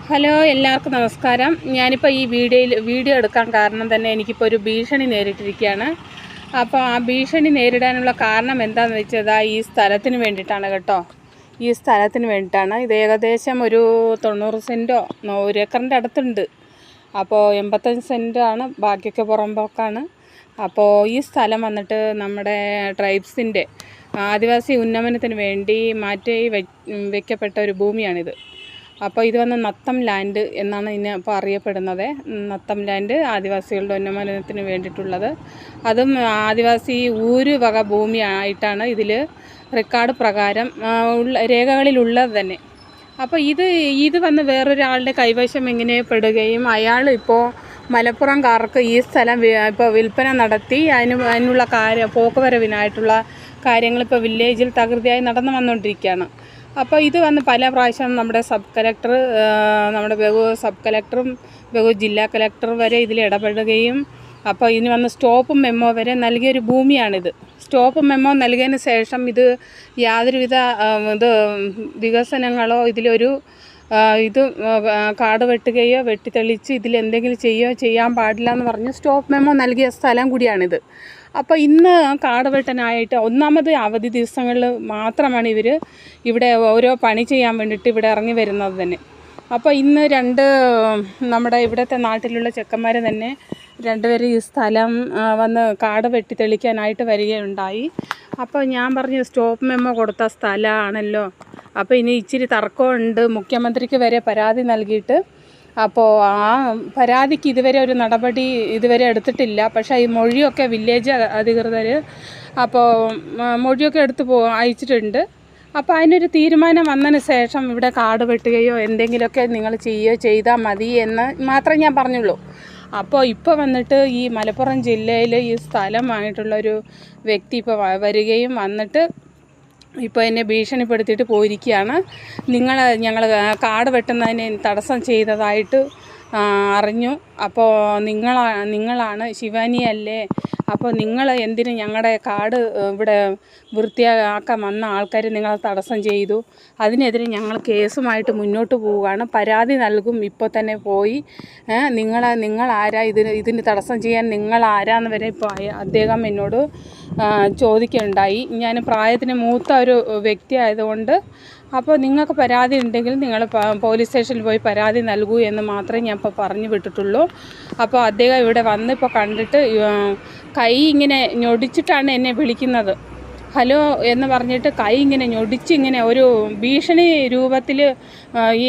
Hello, എല്ലാവർക്കും നമസ്കാരം. ഞാനിപ്പോൾ ഈ വീഡിയോ എടുക്കാൻ കാരണം തന്നെ എനിക്കിപ്പോൾ ഒരു ഭീഷണി നേരിട്ടിരിക്കുകയാണ്. അപ്പോൾ ആ ഭീഷണി നേരിടാനുള്ള കാരണം എന്താണെന്ന് വെച്ചാൽ ഈ സ്ഥലത്തിന് വേണ്ടിയിട്ടാണ് കേട്ടോ. ഈ സ്ഥലത്തിന് വേണ്ടിയിട്ടാണ്. ഇത് ഏകദേശം ഒരു 90 സെൻറ്റോ 1 ഏക്കറിൻ്റെ അടുത്തുണ്ട്. അപ്പോൾ 85 സെൻറ്റാണ്, ബാക്കിയൊക്കെ പുറമ്പോക്കാണ്. അപ്പോൾ ഈ സ്ഥലം വന്നിട്ട് നമ്മുടെ ട്രൈബ്സിൻ്റെ ആദിവാസി ഉന്നമനത്തിന് വേണ്ടി മാറ്റി വയ്ക്കപ്പെട്ട ഒരു ഭൂമിയാണിത്. അപ്പോൾ ഇത് വന്ന് നത്തം ലാൻഡ് എന്നാണ് ഇതിനെ ഇപ്പോൾ അറിയപ്പെടുന്നത്. നത്തം ലാൻഡ് ആദിവാസികളുടെ ഉന്നമനത്തിന് വേണ്ടിയിട്ടുള്ളത്. അതും ആദിവാസി വക ഭൂമിയായിട്ടാണ് ഇതിൽ റെക്കോർഡ് പ്രകാരം രേഖകളിലുള്ളത് തന്നെ. അപ്പോൾ ഇത് വന്ന് വേറൊരാളുടെ കൈവശം എങ്ങനെ പെടുകയും അയാൾ ഇപ്പോൾ മലപ്പുറംകാർക്ക് ഈ സ്ഥലം ഇപ്പോൾ വിൽപ്പന നടത്തി അതിനുള്ള പോക്കുവരവിനായിട്ടുള്ള കാര്യങ്ങൾ ഇപ്പോൾ വില്ലേജിൽ തകൃതിയായി നടന്നു വന്നുകൊണ്ടിരിക്കുകയാണ്. അപ്പോൾ ഇത് വന്ന് പല പ്രാവശ്യം നമ്മുടെ സബ് കളക്ടർ, നമ്മുടെ ബഹു സബ് കളക്ടറും ബഹു ജില്ലാ കളക്ടർ വരെ ഇതിൽ ഇടപെടുകയും അപ്പോൾ ഇതിന് വന്ന് സ്റ്റോപ്പ് മെമ്മോ വരെ നൽകിയൊരു ഭൂമിയാണിത്. സ്റ്റോപ്പ് മെമ്മോ നൽകിയതിന് ശേഷം ഇത് യാതൊരുവിധ വികസനങ്ങളോ ഇതിലൊരു കാട് വെട്ടുകയോ വെട്ടിത്തെളിച്ച് ഇതിലെന്തെങ്കിലും ചെയ്യാൻ പാടില്ല എന്ന് പറഞ്ഞ് സ്റ്റോപ്പ് മെമ്മോ നൽകിയ സ്ഥലം കൂടിയാണിത്. അപ്പോൾ ഇന്ന് കാട് വെട്ടാനായിട്ട് ഒന്നാമത് അവധി ദിവസങ്ങളിൽ മാത്രമാണ് ഇവിടെ ഓരോ പണി ചെയ്യാൻ വേണ്ടിയിട്ട് ഇവിടെ ഇറങ്ങി വരുന്നത് തന്നെ. അപ്പോൾ ഇന്ന് നമ്മുടെ ഇവിടുത്തെ നാട്ടിലുള്ള ചെക്കന്മാർ തന്നെ 2 പേര് ഈ സ്ഥലം വന്ന് കാട് വെട്ടിത്തെളിക്കാനായിട്ട് വരികയുണ്ടായി. അപ്പോൾ ഞാൻ പറഞ്ഞു, സ്റ്റോപ്പ് മെമ്മോ കൊടുത്ത സ്ഥലമാണല്ലോ, അപ്പോൾ ഇനി ഇച്ചിരി തർക്കമുണ്ട്, മുഖ്യമന്ത്രിക്ക് വരെ പരാതി നൽകിയിട്ട്. അപ്പോൾ ആ പരാതിക്ക് ഇതുവരെ ഒരു നടപടി എടുത്തിട്ടില്ല. പക്ഷേ ഈ മൊഴിയൊക്കെ വില്ലേജ് അധികൃതർ അപ്പോൾ മൊഴിയൊക്കെ അയച്ചിട്ടുണ്ട്. അപ്പോൾ അതിനൊരു തീരുമാനം വന്നതിന് ശേഷം ഇവിടെ കാട് വെട്ടുകയോ എന്തെങ്കിലുമൊക്കെ നിങ്ങൾ ചെയ്താൽ മതി എന്ന് മാത്രമേ ഞാൻ പറഞ്ഞുള്ളൂ. ഇപ്പോൾ വന്നിട്ട് ഈ മലപ്പുറം ജില്ലയിൽ ഈ സ്ഥലമായിട്ടുള്ളൊരു വ്യക്തി ഇപ്പോൾ വരികയും വന്നിട്ട് ഇപ്പോൾ എന്നെ ഭീഷണിപ്പെടുത്തിയിട്ട് പോയിരിക്കുകയാണ്. ഞങ്ങൾ കാട് വെട്ടുന്നതിന് തടസ്സം ചെയ്തതായിട്ട് അറിഞ്ഞു. അപ്പോൾ നിങ്ങളാണ് ശിവാനി അല്ലേ? അപ്പോൾ നിങ്ങൾ എന്തിന് ഞങ്ങളുടെ കാട് ഇവിടെ വൃത്തിയാക്കാൻ വന്ന ആൾക്കാർ നിങ്ങളെ തടസ്സം ചെയ്തു? അതിനെതിരെ ഞങ്ങൾ കേസുമായിട്ട് മുന്നോട്ട് പോവുകയാണ്. പരാതി നൽകും ഇപ്പോൾ തന്നെ പോയി. നിങ്ങളാരാ ഇതിന് തടസ്സം ചെയ്യാൻ? നിങ്ങളാരാന്ന് വരെ ഇപ്പോൾ അദ്ദേഹം എന്നോട് ചോദിക്കുകയുണ്ടായി. ഞാൻ പ്രായത്തിന് മൂത്ത ഒരു വ്യക്തി ആയതുകൊണ്ട് അപ്പോൾ നിങ്ങൾക്ക് പരാതി ഉണ്ടെങ്കിൽ നിങ്ങൾ പോലീസ് സ്റ്റേഷനിൽ പോയി പരാതി നൽകൂ എന്ന് മാത്രമേ ഞാൻ ഇപ്പോൾ പറഞ്ഞു വിട്ടിട്ടുള്ളൂ. അപ്പോൾ അദ്ദേഹം ഇവിടെ വന്ന് ഇപ്പോൾ കണ്ടിട്ട് കൈ ഇങ്ങനെ ഞൊടിച്ചിട്ടാണ് എന്നെ വിളിക്കുന്നത്. ഹലോ എന്ന് പറഞ്ഞിട്ട് കൈ ഇങ്ങനെ ഞൊടിച്ച് ഇങ്ങനെ ഒരു ഭീഷണി രൂപത്തിൽ ഈ